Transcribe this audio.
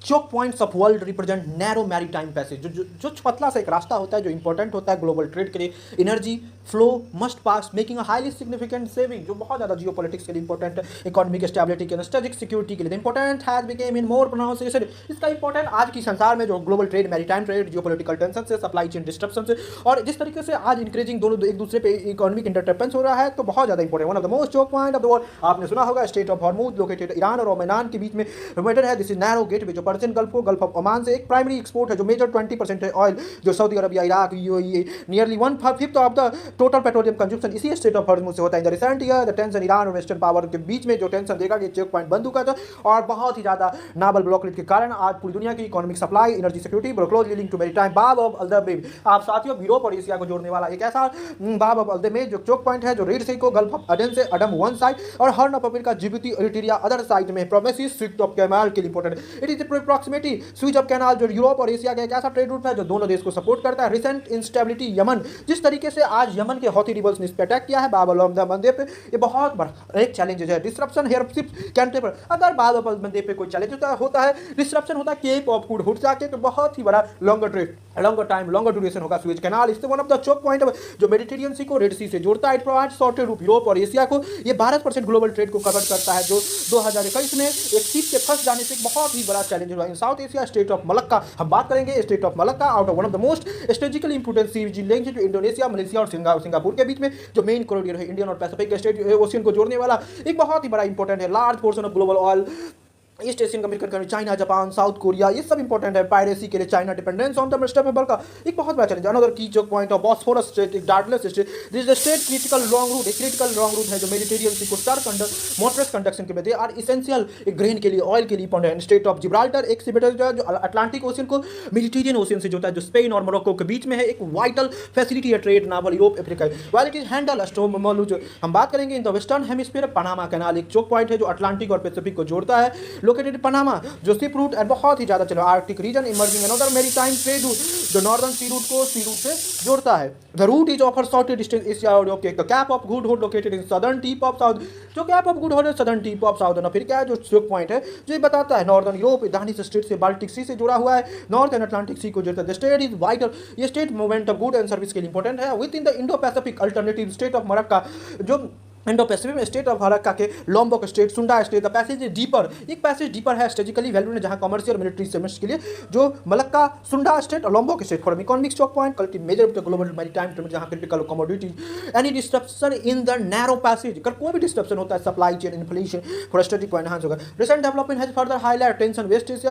Choke points of world represent narrow maritime passage, जो पतला सा एक रास्ता होता है जो इंपॉर्टेंट होता है ग्लोबल ट्रेड के लिए। Energy flow must pass making a highly significant saving, जो बहुत ज़्यादा जियो पॉलिटिक्स के लिए इंपॉर्टेंट है, इकोनॉमिक स्टेबिलिटी के स्ट्रेटेजिक सिक्योरिटी के लिए important has became in more pronunciation. इसका इंपॉर्टेंट आज की संसार में जो ग्लोबल ट्रेड, मैरीटाइम ट्रेड, जियो पॉलिटिकल टेंशन से, सप्लाई चेन डिस्ट्रप्शन से, और जिस तरीके से आज इंक्रीजिंग दोनों एक दूसरे पे इकोनॉमिक इंटरडिपेंडेंस हो रहा है, तो बहुत ज़्यादा important. One of the most choke point of the world, आपने सुना होगा state of Hormuz located Iran और ओमान के बीच में लोकेटेड है। दिस इज नैरो गेटवे जो पर्शियन गल्फ को, गल्फ ऑफ ओमान से एक प्राइमरी एक्सपोर्ट है, जो मेजर 20% है ऑयल जो Saudi Arabia, Iraq, UAE, nearly 1/5 of the total petroleum consumption इसी स्टेट ऑफ हॉर्मूज से होता है। In the recent year the tension Iran और वेस्टर्न पावर के बीच में जो टेंशन देखा कि चेक पॉइंट बंद हुआ था, और बहुत ही ज़्यादा नावल ब्लॉकेज के कारण आज पूरी दुनिया की economic supply, energy security close leading to maritime Bab of अल-दब। आप साथियों, यूरोप और एशिया को जोड़ने वाला एक ऐसा बाब ऑफ अल-दब में जो चोक पॉइंट है, जो रेड सी को गल्फ ऑफ अडन से अडम वन साइड और horn of Africa, Djibouti, Eritrea other side में प्रोमेसिस स्विफ्ट ऑफ कैनाल के लिए important. It is proximity switch off canal जो यूरोप और एशिया का एक ऐसा ट्रेड रूट है जो दोनों देश को सपोर्ट करता है। रिसेंट इंस्टेबिलिटी यमन, जिस तरीके से आज यमन के हौथी रिबल्स ने इस पर अटैक किया है बाब अल मंदे पे, ये बहुत बड़ा एक चैलेंज है। डिस्ट्रप्शन हेयर कैंटे पर अगर बाब अल मंदे पे कोई चैलेंज होता है, डिस्ट्रप्शन होता है केप ऑफ गुड हुड जाके, तो बहुत ही बड़ा longer trade, longer time, longer duration होगा स्विच कैनाल। इससे one of the choke point जो मेडिटेरियन सी को रेड सी से जोड़ता है। It provides shorted route Europe और एशिया को। ये 12% ग्लोबल ट्रेड को कवर करता है, जो 2021 में एक सीट से फंस जाने से एक बहुत ही बड़ा चैलेंज हुआ। In South Asia strait of Malacca हम बात करेंगे। Strait of Malacca out of one of the most strategically important sea link जो इंडोनेशिया, मलेशिया और सिंगापुर के बीच में जो मेन कॉरिडोर है, इंडियन और पैसिफिक स्टेट ओशियन को जोड़ने वाला, एक बहुत ही बड़ा इंपॉर्टेंट है। Large portion of global oil, East Asian American country, China, Japan, South Korea, ये सब इंपॉर्टेंट है। पायरेसी के लिए China dependence on the step का एक बहुत बड़ा चैलेंज। अनदर की choke point of Bosphorus strait, एक Dardanelles strait, this is strait critical long route, एक क्रिटिकल लॉन्ग रूट है जो मेडिटेरियन सी को स्टार मोटरस कंडक्शन के में दे आर इसेंशियल, एक ग्रेन के लिए, ऑयल के लिए इंपॉर्टेंट। स्टेट ऑफ जिब्राल्टर एक सिबिटर जो अटलांटिक ओशियन को मेडिटेरियन ओशियन से जोड़ता है, जो स्पेन और मोरक्को के बीच में है, एक वाइटल फैसिलिटी है trade novel Europe Africa. While it is handle जो हम बात करेंगे in the western hemisphere, Panama canal एक चोक पॉइंट है जो अटलांटिक और पैसिफिक को जोड़ता है, लोकेटेड पनामा जो शिप रूट एंड बहुत ही ज्यादा चलो Arctic region emerging another maritime trade route जो नॉर्दर्न सी रूट को सी रूट से जोड़ता है। The route is offer shorted distance Asia और यूरोप के। The Cape of Good Hope located in southern tip of south, जो Cape of Good Hope है southern tip of southern Africa जो choke point है, जो ये बताता है नॉर्दर्न यूरोप दानिश स्टेट से बाल्टिक सी से जुड़ा हुआ है, नॉर्थ एंड अटलांटिक सी को जोड़ता है। द स्टेट इज वाइटल, ये strait movement of good and service के लिए इंपॉर्टेंट है। Within the Indo Pacific alternative strait of Malacca, जो इंडो पैसिफिक में स्टेट ऑफ मरक्का के Lombok strait, Sunda strait, the passage deeper, एक passage deeper है strategically valued है जहां कमर्शियल मिलिट्री सेगमेंट्स के लिए, जो मलक्का, सुंडा स्टेट और Lombok strait for economic choke point कल्टी major of the global maritime trade, जहां critical commodity any disruption in the narrow passage, अगर कोई भी डिस्ट्रप्शन होता है supply chain inflation for strategic point enhance होगा। Recent development has further highlight tension West Asia